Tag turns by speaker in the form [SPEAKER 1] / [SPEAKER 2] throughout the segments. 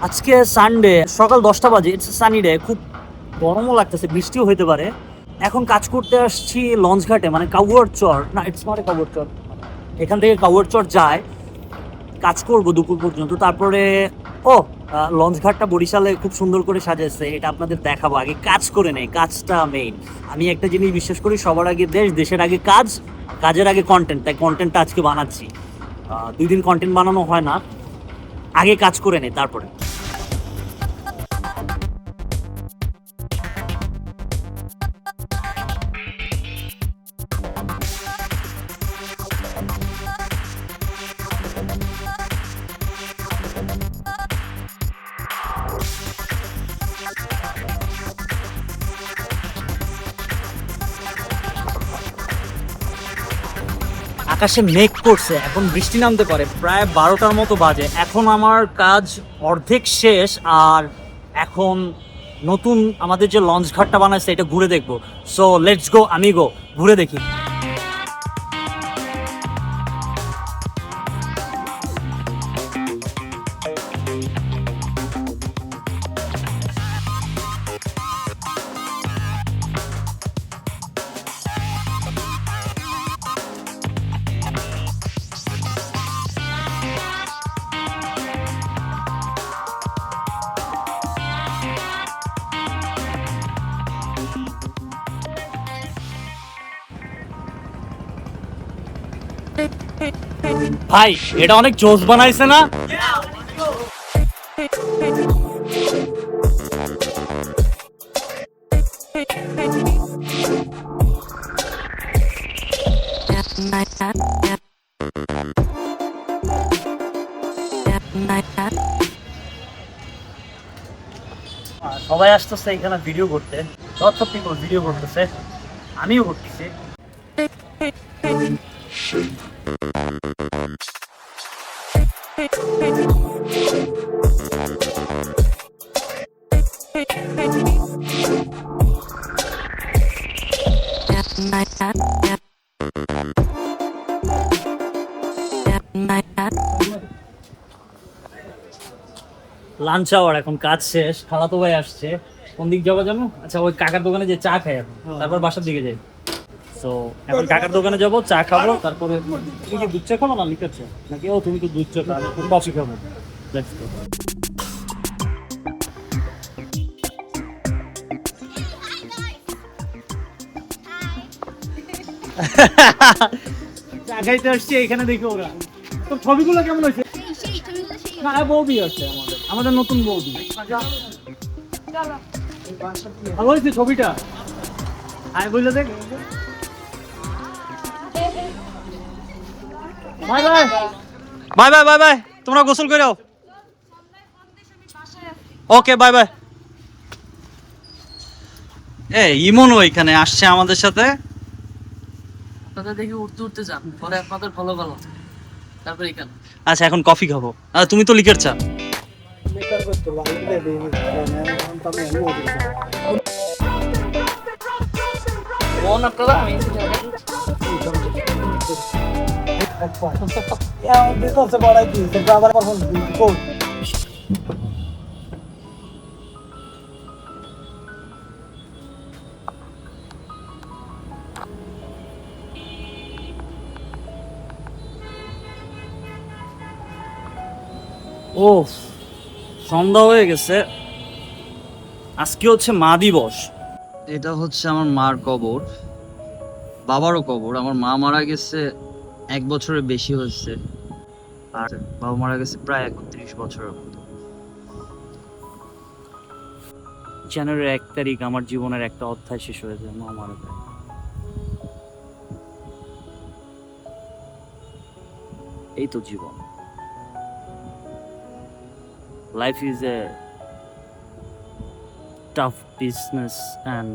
[SPEAKER 1] আজকে সানডে, সকাল 10টা বাজে। ইটস সানি ডে, খুব গরমও লাগতেছে, বৃষ্টিও হইতে পারে। এখন কাজ করতে আসছি লঞ্চ ঘাটে, মানে কাউয়ার চর না, ইটস নট এ কাউয়ার চর। এখান থেকে কাউয়ার চর যায়, কাজ করব দুপুর পর্যন্ত। তারপরে ও লঞ্চ ঘাটটা বরিশালে খুব সুন্দর করে সাজাচ্ছে, এটা আপনাদের দেখাবো। আগে কাজ করে নেই, কাজটা মেইন। আমি একটা জিনিস বিশ্বাস করি, সবার আগে দেশ, দেশের আগে কাজ, কাজের আগে কন্টেন্ট। তাই কন্টেন্টটা আজকে বানাচ্ছি। 2 দিন কন্টেন্ট বানানো হয় না, আগে কাজ করে নেই তারপরে। আকাশে মেঘ করছে, এখন বৃষ্টি নামতে পারে। প্রায় 12টার মতো বাজে। এখন আমার কাজ অর্ধেক শেষ, আর এখন নতুন আমাদের যে লঞ্চ ঘাটটা বানাইছে এটা ঘুরে দেখবো। সো লেটস গো, আমি গো, ঘুরে দেখি। ভাই, এটা অনেক জোস বানাইছে না? সবাই আসতেছে এখানে ভিডিও করতে, সব পিপল ভিডিও করতেছে, আমিও করতেছি। লাঞ্চ আওয়ার, এখন কাজ শেষ। খালাতো ভাই আসছে। কোন দিক যাবো জানো? আচ্ছা, ওই কাকার দোকানে যে চা খাই এখন, তারপর বাসার দিকে যাই। তো এখন কাকার দোকানে যাবো, চা খাবো। তারপরে তুমি কি দুধ চা খাবো না লিকার চা নাকি? ও তুমি তো দুধ চা খাবে, কফি খাবো। Let's go. চা খাইতে আসছি এখানে, দেখি ওরা। তো ছবিগুলো কেমন হয়েছে? না, বৌদি আছে আমাদের নতুন বৌদি। ভালো হয়েছে ছবিটা? আয় বললে দেখ। Bye bye bye bye bye bye, তোমরা গোসল করে যাও। ওকে, বাই বাই। ইমনও এখানে আসছে আমাদের সাথে।
[SPEAKER 2] আপনাদের দেখি উঠতে উঠতে যান, পরে আপনাদের ফলো করলাম, তারপরে এখানে।
[SPEAKER 1] আচ্ছা, এখন কফি খাবো। তুমি তো লিকার চা।
[SPEAKER 2] কোন আপনারা? আমি
[SPEAKER 1] ও, সন্ধ্যা হয়ে গেছে। আজকে হচ্ছে মা দিবস।
[SPEAKER 3] এটা হচ্ছে আমার মার কবর, বাবারও কবর। আমার মা মারা গেছে 1 বছরের বেশি হয়েছে, আর বাবা মারা গেছে প্রায় 31 বছরের মতো।
[SPEAKER 1] জানুয়ারির 1 তারিখ আমার জীবনের একটা অধ্যায় শেষ হয়ে যায়, মা মারা যায়। এই তো জীবন। Life is a tough business and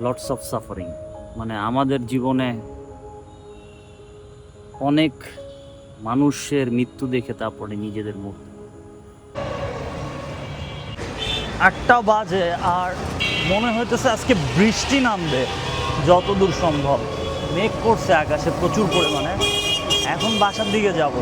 [SPEAKER 1] lots of suffering. মানে আমাদের জীবনে অনেক মানুষের মৃত্যু দেখে তারপরে নিজেদের মৃত্যু। 8টা বাজে, আর মনে হইতেছে আজকে বৃষ্টি নামবে যতদূর সম্ভব। মেঘ করছে আকাশে প্রচুর পরিমাণে। এখন বাসার দিকে যাব।